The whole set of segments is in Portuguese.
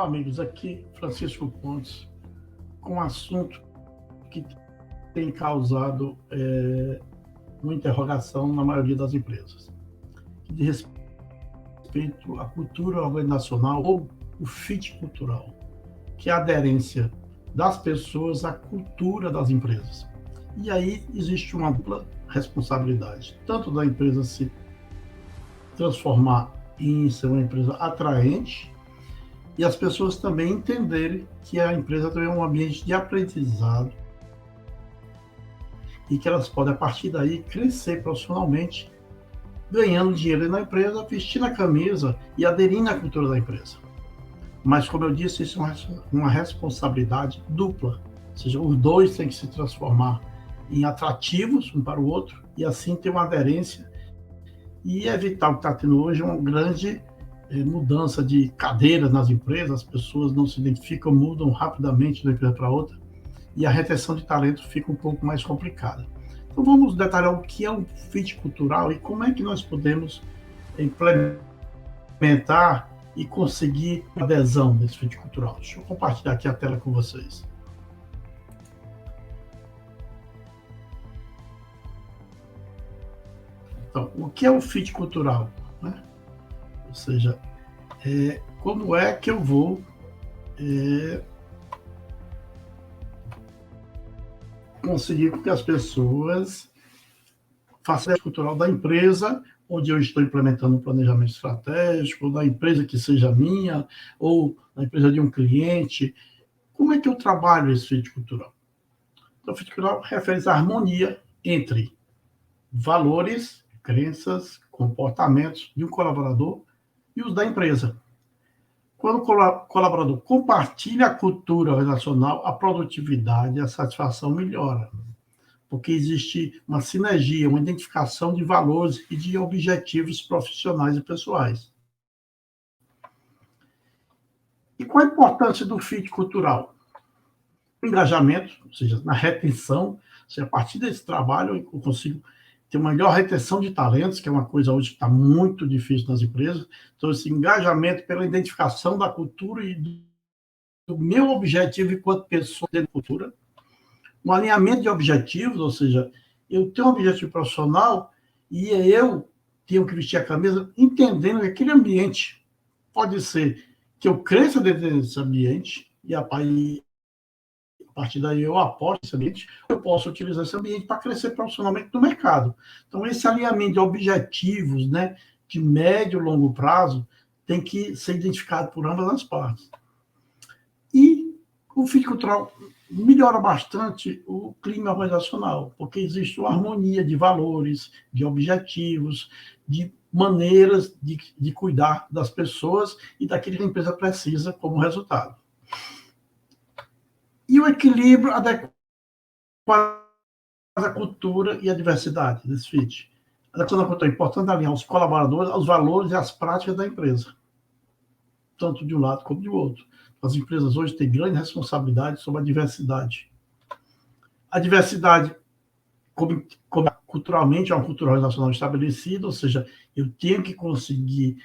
amigos, aqui Francisco Pontes, com um assunto que tem causado uma interrogação na maioria das empresas, que diz respeito à cultura organizacional ou o fit cultural, que é a aderência das pessoas à cultura das empresas. E aí existe uma dupla responsabilidade, tanto da empresa se transformar em ser uma empresa atraente, e as pessoas também entenderem que a empresa também é um ambiente de aprendizado e que elas podem, a partir daí, crescer profissionalmente, ganhando dinheiro na empresa, vestindo a camisa e aderindo à cultura da empresa. Mas, como eu disse, isso é uma responsabilidade dupla, ou seja, os dois têm que se transformar em atrativos um para o outro e assim ter uma aderência e evitar o que está tendo hoje, uma grande mudança de cadeiras nas empresas, as pessoas não se identificam, mudam rapidamente de uma empresa para outra, e a retenção de talento fica um pouco mais complicada. Então vamos detalhar o que é um fit cultural e como é que nós podemos implementar e conseguir adesão desse fit cultural. Deixa eu compartilhar aqui a tela com vocês. Então, o que é o fit cultural, né? Ou seja, como é que eu vou conseguir que as pessoas façam a cultural da empresa onde eu estou implementando um planejamento estratégico, ou da empresa que seja minha, ou da empresa de um cliente. Como é que eu trabalho esse fit cultural? Então, o fit cultural refere-se à harmonia entre valores, crenças, comportamentos de um colaborador e os da empresa. Quando o colaborador compartilha a cultura organizacional, a produtividade e a satisfação melhora, porque existe uma sinergia, uma identificação de valores e de objetivos profissionais e pessoais. E qual a importância do fit cultural? O engajamento, ou seja, na retenção, ou seja, a partir desse trabalho eu consigo ter uma melhor retenção de talentos, que é uma coisa hoje que está muito difícil nas empresas. Então, esse engajamento pela identificação da cultura e do meu objetivo enquanto pessoa dentro da cultura. Um alinhamento de objetivos, ou seja, eu tenho um objetivo profissional e eu tenho que vestir a camisa entendendo que aquele ambiente pode ser que eu cresça dentro desse ambiente e a partir daí eu aporto esse ambiente, eu posso utilizar esse ambiente para crescer profissionalmente no mercado. Então, esse alinhamento de objetivos, né, de médio e longo prazo, tem que ser identificado por ambas as partes. E o fit cultural melhora bastante o clima organizacional, porque existe uma harmonia de valores, de objetivos, de maneiras de cuidar das pessoas e daquilo que a empresa precisa como resultado. E o equilíbrio adequado à cultura e à diversidade desse fit. A adequação da cultura é importante alinhar os colaboradores aos valores e às práticas da empresa, tanto de um lado como do outro. As empresas hoje têm grande responsabilidade sobre a diversidade. A diversidade, como culturalmente, é uma cultura organizacional estabelecida, ou seja, eu tenho que conseguir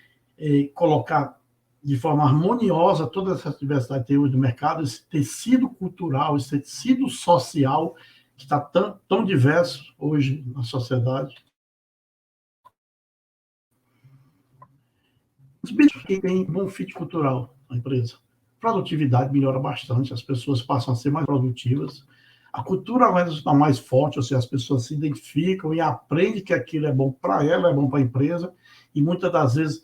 colocar de forma harmoniosa toda essa diversidade que tem hoje no mercado, esse tecido cultural, esse tecido social que está tão diverso hoje na sociedade. Os benefícios que tem um bom fit cultural na empresa. Produtividade melhora bastante, as pessoas passam a ser mais produtivas, a cultura vai estar mais forte, ou seja, as pessoas se identificam e aprendem que aquilo é bom para ela, é bom para a empresa, e muitas das vezes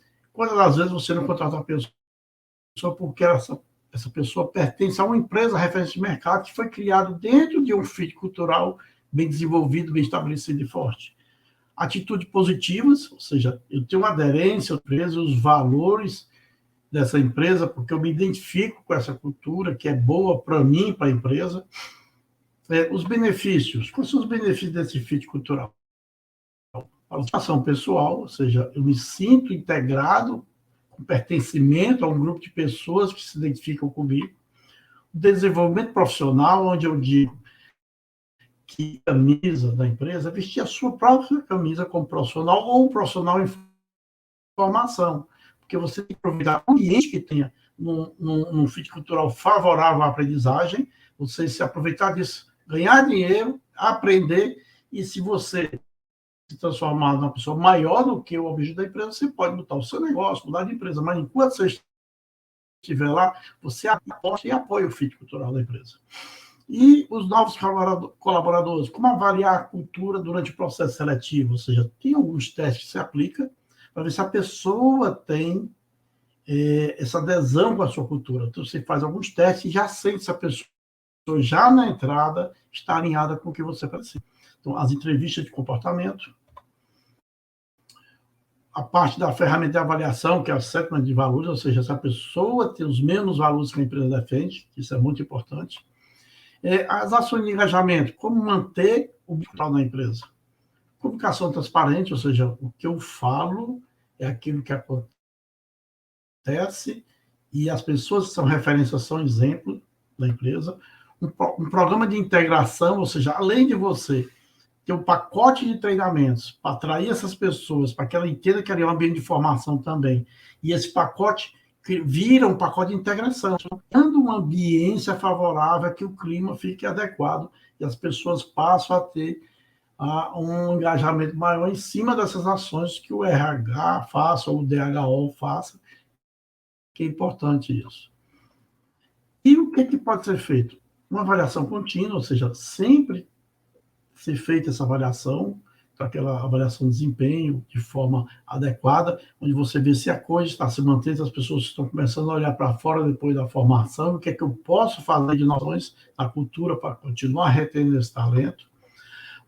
você não contrata uma pessoa porque essa pessoa pertence a uma empresa referência de mercado que foi criado dentro de um fit cultural bem desenvolvido, bem estabelecido e forte. Atitudes positivas, ou seja, eu tenho uma aderência à empresa, os valores dessa empresa, porque eu me identifico com essa cultura que é boa para mim, para a empresa. Os benefícios, quais são os benefícios desse fit cultural? A satisfação pessoal, ou seja, eu me sinto integrado, com pertencimento a um grupo de pessoas que se identificam comigo. O desenvolvimento profissional, onde eu digo que a camisa da empresa é vestir a sua própria camisa como profissional ou um profissional em formação, porque você tem que aproveitar o ambiente que tenha num fit cultural favorável à aprendizagem, você se aproveitar disso, ganhar dinheiro, aprender, e se você se transformar numa pessoa maior do que o objetivo da empresa, você pode botar o seu negócio, mudar de empresa, mas enquanto você estiver lá, você aposta e apoia o fit cultural da empresa. E os novos colaboradores, como avaliar a cultura durante o processo seletivo? Ou seja, tem alguns testes que se aplica para ver se a pessoa tem essa adesão com a sua cultura. Então, você faz alguns testes e já sente se a pessoa já na entrada está alinhada com o que você precisa. Então, as entrevistas de comportamento, a parte da ferramenta de avaliação, que é a sétima de valores, ou seja, se a pessoa tem os mesmos valores que a empresa defende, isso é muito importante. As ações de engajamento, como manter o cultural na empresa. Comunicação transparente, ou seja, o que eu falo é aquilo que acontece e as pessoas que são referências são exemplo da empresa. Um programa de integração, ou seja, além de você ter um pacote de treinamentos para atrair essas pessoas, para que ela entenda que ali é um ambiente de formação também, e esse pacote vira um pacote de integração, dando uma ambiência favorável, que o clima fique adequado e as pessoas passam a ter um engajamento maior em cima dessas ações que o RH faça, ou o DHO faça, que é importante isso. E o que pode ser feito? Uma avaliação contínua, ou seja, sempre ser feita essa avaliação, aquela avaliação de desempenho de forma adequada, onde você vê se a coisa está se mantendo, as pessoas estão começando a olhar para fora depois da formação, o que é que eu posso fazer de inovações na cultura para continuar retendo esse talento.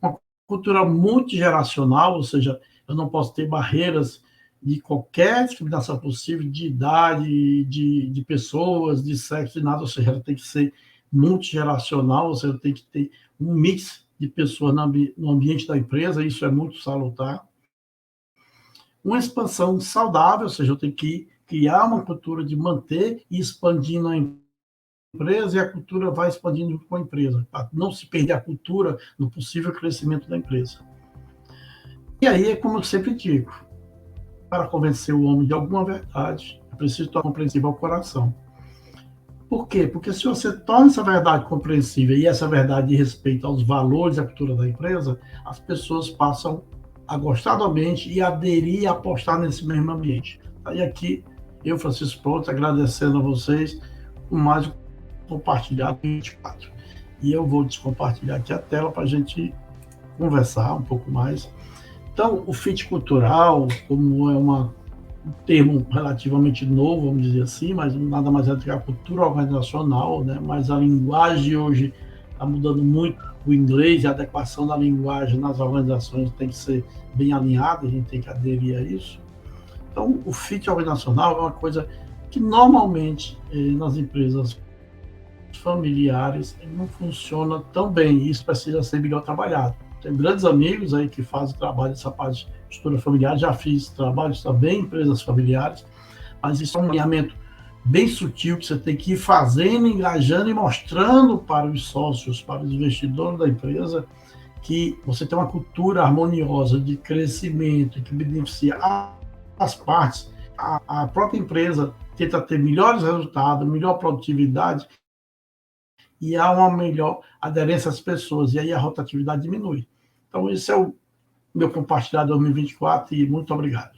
Uma cultura multigeracional, ou seja, eu não posso ter barreiras de qualquer discriminação possível, de idade, de pessoas, de sexo, de nada, ou seja, ela tem que ser multigeracional, ou seja, tem que ter um mix de pessoas no ambiente da empresa, isso é muito salutar. Uma expansão saudável, ou seja, eu tenho que criar uma cultura de manter e expandindo a empresa, e a cultura vai expandindo com a empresa, para não se perder a cultura no possível crescimento da empresa. E aí é como eu sempre digo, para convencer o homem de alguma verdade, é preciso tornar compreensível ao coração. Por quê? Porque se você torna essa verdade compreensível e essa verdade de respeito aos valores e à cultura da empresa, as pessoas passam a gostar do ambiente e aderir e apostar nesse mesmo ambiente. E aqui, eu, Francisco Pronto, agradecendo a vocês por mais um compartilhado 24. E eu vou descompartilhar aqui a tela para a gente conversar um pouco mais. Então, o fit cultural, como é um termo relativamente novo, vamos dizer assim, mas nada mais é do que a cultura organizacional, né? Mas a linguagem hoje está mudando muito, o inglês e a adequação da linguagem nas organizações tem que ser bem alinhada, a gente tem que aderir a isso. Então, o fit organizacional é uma coisa que normalmente nas empresas familiares não funciona tão bem, e isso precisa ser melhor trabalhado. Tem grandes amigos aí que fazem trabalho dessa parte de estrutura familiar, já fiz trabalhos também em empresas familiares, mas isso é um alinhamento bem sutil que você tem que ir fazendo, engajando e mostrando para os sócios, para os investidores da empresa, que você tem uma cultura harmoniosa de crescimento que beneficia as partes. A própria empresa tenta ter melhores resultados, melhor produtividade, e há uma melhor aderência às pessoas, e aí a rotatividade diminui. Então, esse é o meu compartilhado 2024, e muito obrigado.